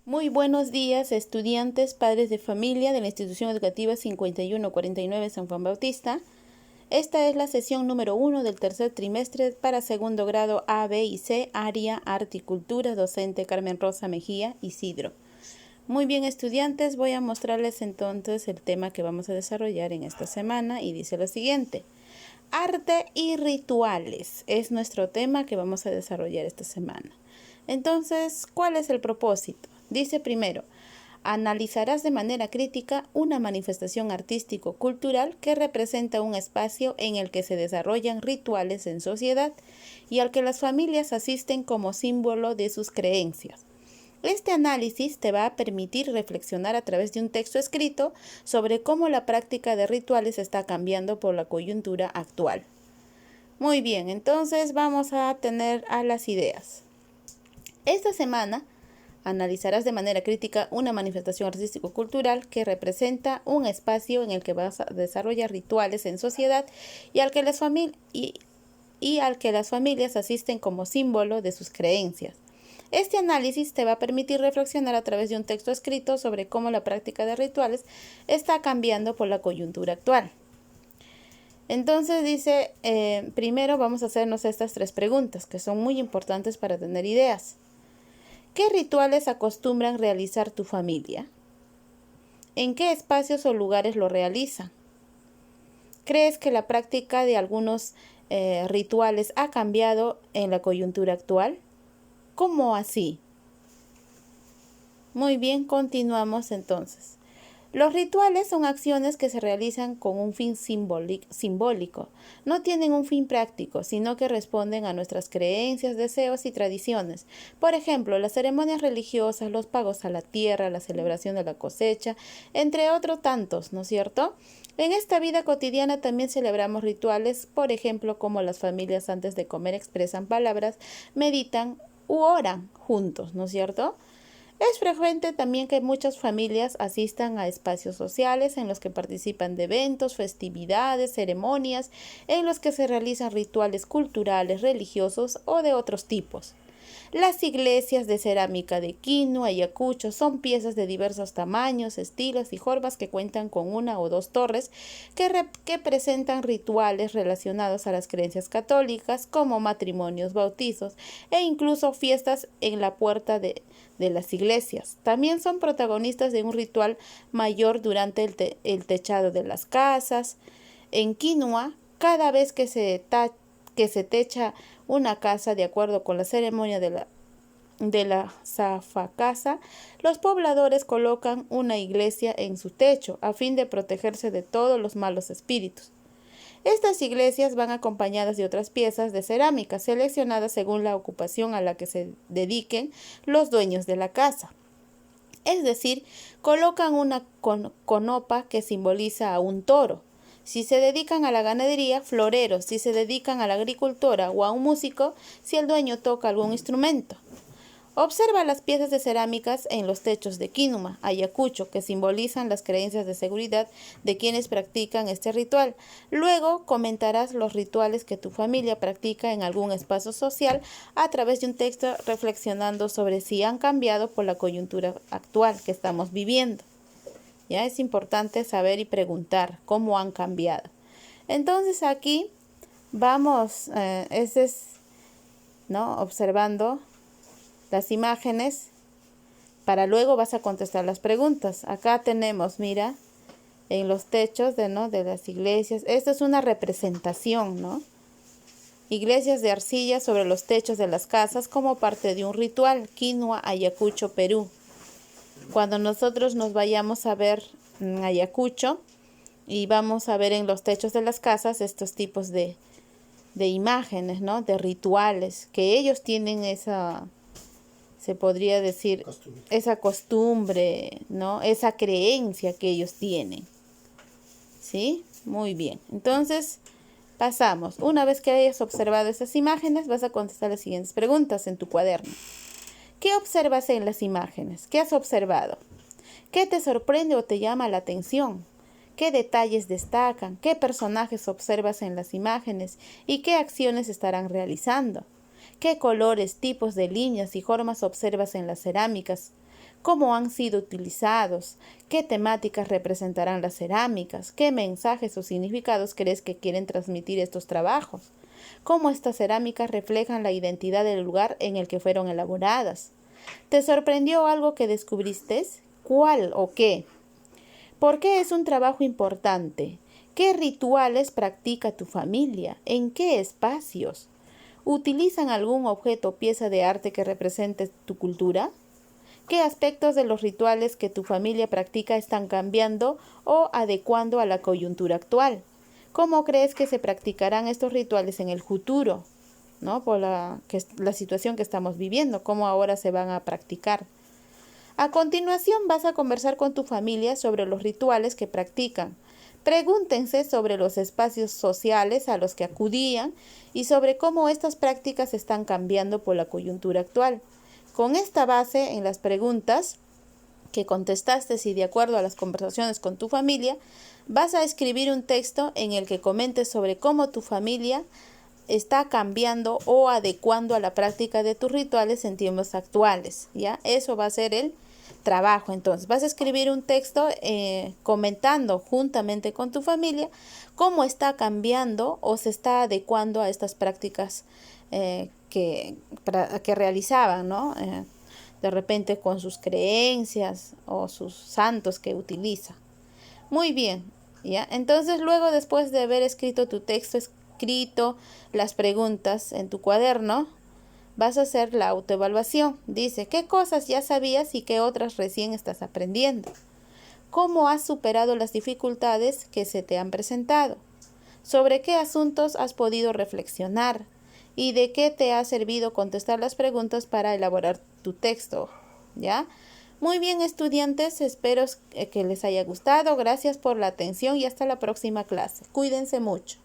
Muy buenos días, estudiantes, padres de familia de la institución educativa 5149 San Juan Bautista. Esta es la sesión número 1 del tercer trimestre para segundo grado A, B y C, área Arte y Cultura, docente Carmen Rosa Mejía, Isidro. Muy bien, estudiantes, voy a mostrarles entonces el tema que vamos a desarrollar en esta semana y dice lo siguiente. Arte y rituales es nuestro tema que vamos a desarrollar esta semana. Entonces, ¿cuál es el propósito? Dice primero, analizarás de manera crítica una manifestación artístico-cultural que representa un espacio en el que se desarrollan rituales en sociedad y al que las familias asisten como símbolo de sus creencias. Este análisis te va a permitir reflexionar a través de un texto escrito sobre cómo la práctica de rituales está cambiando por la coyuntura actual. Muy bien, entonces vamos a tener a las ideas. Esta semana analizarás de manera crítica una manifestación artístico-cultural que representa un espacio en el que vas a desarrollar rituales en sociedad y al que las familias asisten como símbolo de sus creencias. Este análisis te va a permitir reflexionar a través de un texto escrito sobre cómo la práctica de rituales está cambiando por la coyuntura actual. Entonces dice, primero vamos a hacernos estas 3 preguntas que son muy importantes para tener ideas. ¿Qué rituales acostumbran realizar tu familia? ¿En qué espacios o lugares lo realizan? ¿Crees que la práctica de algunos rituales ha cambiado en la coyuntura actual? ¿Cómo así? Muy bien, continuamos entonces. Los rituales son acciones que se realizan con un fin simbólico. No tienen un fin práctico, sino que responden a nuestras creencias, deseos y tradiciones. Por ejemplo, las ceremonias religiosas, los pagos a la tierra, la celebración de la cosecha, entre otros tantos, ¿no es cierto? En esta vida cotidiana también celebramos rituales, por ejemplo, como las familias antes de comer expresan palabras, meditan u oran juntos, ¿no es cierto? Es frecuente también que muchas familias asistan a espacios sociales en los que participan de eventos, festividades, ceremonias, en los que se realizan rituales culturales, religiosos o de otros tipos. Las iglesias de cerámica de Quino, Ayacucho son piezas de diversos tamaños, estilos y formas que cuentan con 1 o 2 torres que presentan rituales relacionados a las creencias católicas como matrimonios, bautizos e incluso fiestas en la puerta de las iglesias. También son protagonistas de un ritual mayor durante el techado de las casas. En Quinoa, cada vez que se techa una casa de acuerdo con la ceremonia de la zafacasa, los pobladores colocan una iglesia en su techo a fin de protegerse de todos los malos espíritus. Estas iglesias van acompañadas de otras piezas de cerámica seleccionadas según la ocupación a la que se dediquen los dueños de la casa. Es decir, colocan una conopa que simboliza a un toro. Si se dedican a la ganadería, floreros; si se dedican a la agricultura o a un músico, si el dueño toca algún instrumento. Observa las piezas de cerámicas en los techos de Quinuma, Ayacucho, que simbolizan las creencias de seguridad de quienes practican este ritual. Luego comentarás los rituales que tu familia practica en algún espacio social a través de un texto reflexionando sobre si han cambiado por la coyuntura actual que estamos viviendo. Ya es importante saber y preguntar cómo han cambiado. Entonces aquí vamos, observando las imágenes, para luego vas a contestar las preguntas. Acá tenemos, mira, en los techos de las iglesias. Esto es una representación, ¿no? Iglesias de arcilla sobre los techos de las casas como parte de un ritual. Quinua, Ayacucho, Perú. Cuando nosotros nos vayamos a ver en Ayacucho y vamos a ver en los techos de las casas estos tipos de imágenes, ¿no? De rituales, que ellos tienen se podría decir, esa costumbre, ¿no? Esa creencia que ellos tienen. ¿Sí? Muy bien. Entonces, pasamos. Una vez que hayas observado esas imágenes, vas a contestar las siguientes preguntas en tu cuaderno. ¿Qué observas en las imágenes? ¿Qué has observado? ¿Qué te sorprende o te llama la atención? ¿Qué detalles destacan? ¿Qué personajes observas en las imágenes? ¿Y qué acciones estarán realizando? ¿Qué colores, tipos de líneas y formas observas en las cerámicas? cómo han sido utilizados, qué temáticas representarán las cerámicas, qué mensajes o significados crees que quieren transmitir estos trabajos, cómo estas cerámicas reflejan la identidad del lugar en el que fueron elaboradas. ¿Te sorprendió algo que descubriste? ¿Cuál o qué? ¿Por qué es un trabajo importante? ¿Qué rituales practica tu familia? ¿En qué espacios? ¿Utilizan algún objeto o pieza de arte que represente tu cultura? ¿Qué aspectos de los rituales que tu familia practica están cambiando o adecuando a la coyuntura actual? ¿Cómo crees que se practicarán estos rituales en el futuro? ¿No? Por la situación que estamos viviendo, cómo ahora se van a practicar. A continuación vas a conversar con tu familia sobre los rituales que practican. Pregúntense sobre los espacios sociales a los que acudían y sobre cómo estas prácticas están cambiando por la coyuntura actual. Con esta base en las preguntas que contestaste y de acuerdo a las conversaciones con tu familia, vas a escribir un texto en el que comentes sobre cómo tu familia está cambiando o adecuando a la práctica de tus rituales en tiempos actuales, ¿ya? Eso va a ser el trabajo. Entonces, vas a escribir un texto comentando juntamente con tu familia cómo está cambiando o se está adecuando a estas prácticas que realizaban, ¿no? De repente con sus creencias o sus santos que utiliza. Muy bien, ¿ya? Entonces, luego, después de haber escrito tu texto, escrito las preguntas en tu cuaderno, vas a hacer la autoevaluación. Dice, ¿qué cosas ya sabías y qué otras recién estás aprendiendo? ¿Cómo has superado las dificultades que se te han presentado? ¿Sobre qué asuntos has podido reflexionar? ¿Y de qué te ha servido contestar las preguntas para elaborar tu texto? ¿Ya? Muy bien, estudiantes, espero que les haya gustado. Gracias por la atención y hasta la próxima clase. Cuídense mucho.